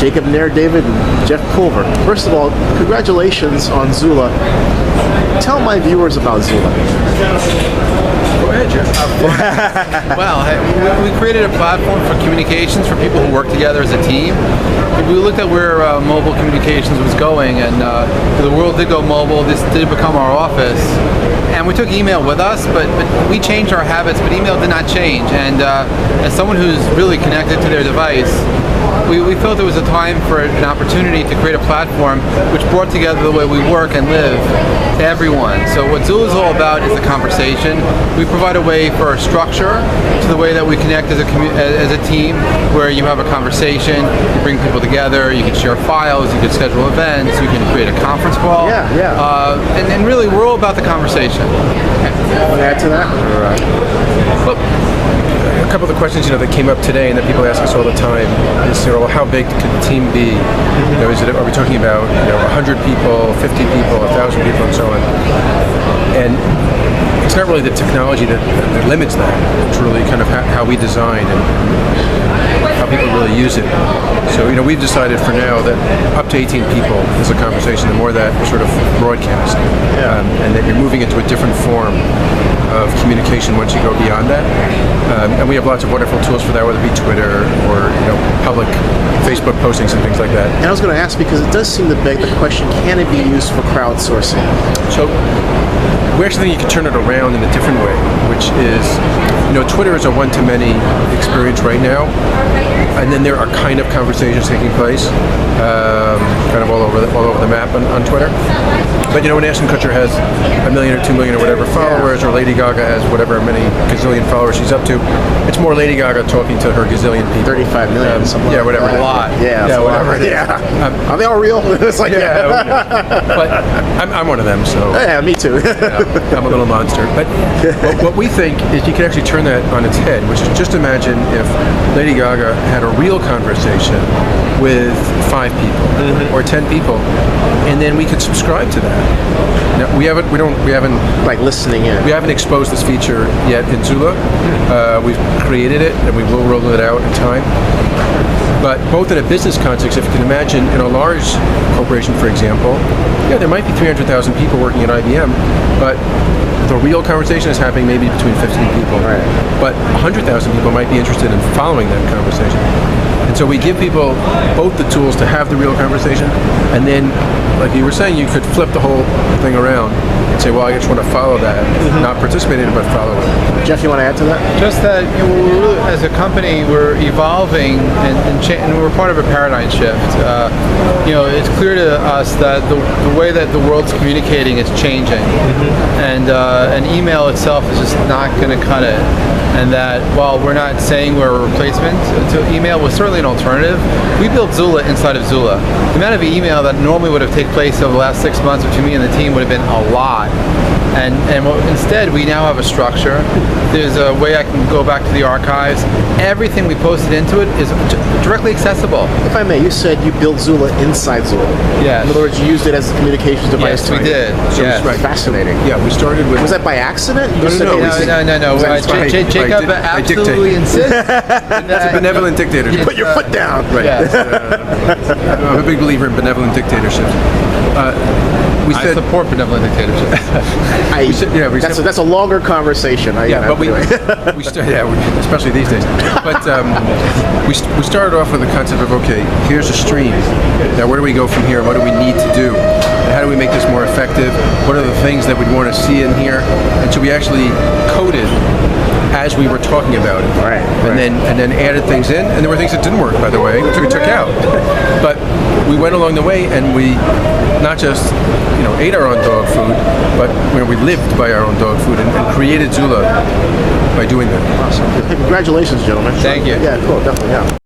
Jacob Nair, David, and Jeff Pulver. First of all, congratulations on Zula. Tell my viewers about Zula. Go ahead, Jeff. Well, we created a platform for communications for people who work together as a team. We looked at where mobile communications was going, and the world did go mobile. This did become our office. And we took email with us, but we changed our habits, but email did not change. And as someone who's really connected to their device, we felt it was a time for an opportunity to create a platform which brought together the way we work and live to everyone. So what Zula is all about is the conversation. We provide a way for a structure to the way that we connect as a team, where you have a conversation, you bring people together, you can share files, you can schedule events, you can create a conference call. And really, we're all about the conversation. Want to add to that? Well, a couple of the questions that came up today and that people ask us all the time is, well, how big could the team be? Are we talking about 100 people, 50 people, 1,000 people, and so on? And it's not really the technology that limits that. It's really kind of how we design and how people really use it. So we've decided for now that up to 18 people is a conversation. The more that sort of broadcast, and that you're moving into a different form of communication once you go beyond that. And we have lots of wonderful tools for that, whether it be Twitter or public Facebook postings and things like that. And I was going to ask, because it does seem to beg the question, can it be used for crowdsourcing? So we actually think you can turn it around in a different way, which is, Twitter is a one-to-many experience right now, and then there are kind of conversations taking place, kind of all over the map on Twitter. But when Ashton Kutcher has 1 million or 2 million or whatever followers, or Lady Gaga has whatever many gazillion followers she's up to, it's more Lady Gaga talking to her gazillion people. 35 million, something like whatever. A lot. Whatever it is. Are they all real? It's like, But I'm one of them, so. Yeah, me too. I'm a little monster. But what we think is you can actually turn that on its head, which is just imagine if Lady Gaga had a real conversation with 5 people or 10 people, and then we could subscribe to that. Now, we haven't like listening in. We haven't exposed this feature yet in Zula. We've created it, and we will roll it out in time. But both in a business context, if you can imagine in a large corporation, for example, there might be 300,000 people working at IBM, but the real conversation is happening maybe between 15 people. Right. But 100,000 people might be interested in following that conversation. And so we give people both the tools to have the real conversation, and then, like you were saying, you could flip the whole thing around and say, well, I just want to follow that, not participate in it, but follow it. Jeff, you want to add to that? Just that we're really, as a company, we're evolving and we're part of a paradigm shift. It's clear to us that the way that the world's communicating is changing, and email itself is just not going to cut it. And that while we're not saying we're a replacement to email, was certainly an alternative. We built Zula inside of Zula. The amount of email that normally would have taken place over the last 6 months between me and the team would have been a lot. And instead, we now have a structure. There's a way I can go back to the archives. Everything we posted into it is directly accessible. If I may, you said you built Zula inside Zula. Yeah. In other words, you used it as a communications device. Yes, we did. So yes. Right. Fascinating. Yeah, we started with. Was that by accident? No. Jacob absolutely insists. That's a benevolent dictatorship. Put your foot down. Right. Yes. I'm a big believer in benevolent dictatorships. I support benevolent dictatorship. That's a longer conversation. Especially these days. But we started off with the concept of, okay, here's a stream. Now where do we go from here? What do we need to do? And how do we make this more effective? What are the things that we'd want to see in here? And so we actually coded as we were talking about it, and then added things in, and there were things that didn't work, by the way, which we took out. But we went along the way, and we not just ate our own dog food, but we lived by our own dog food and created Zula by doing that. Awesome. Hey, congratulations, gentlemen. Thank you. Yeah, cool, definitely. Yeah.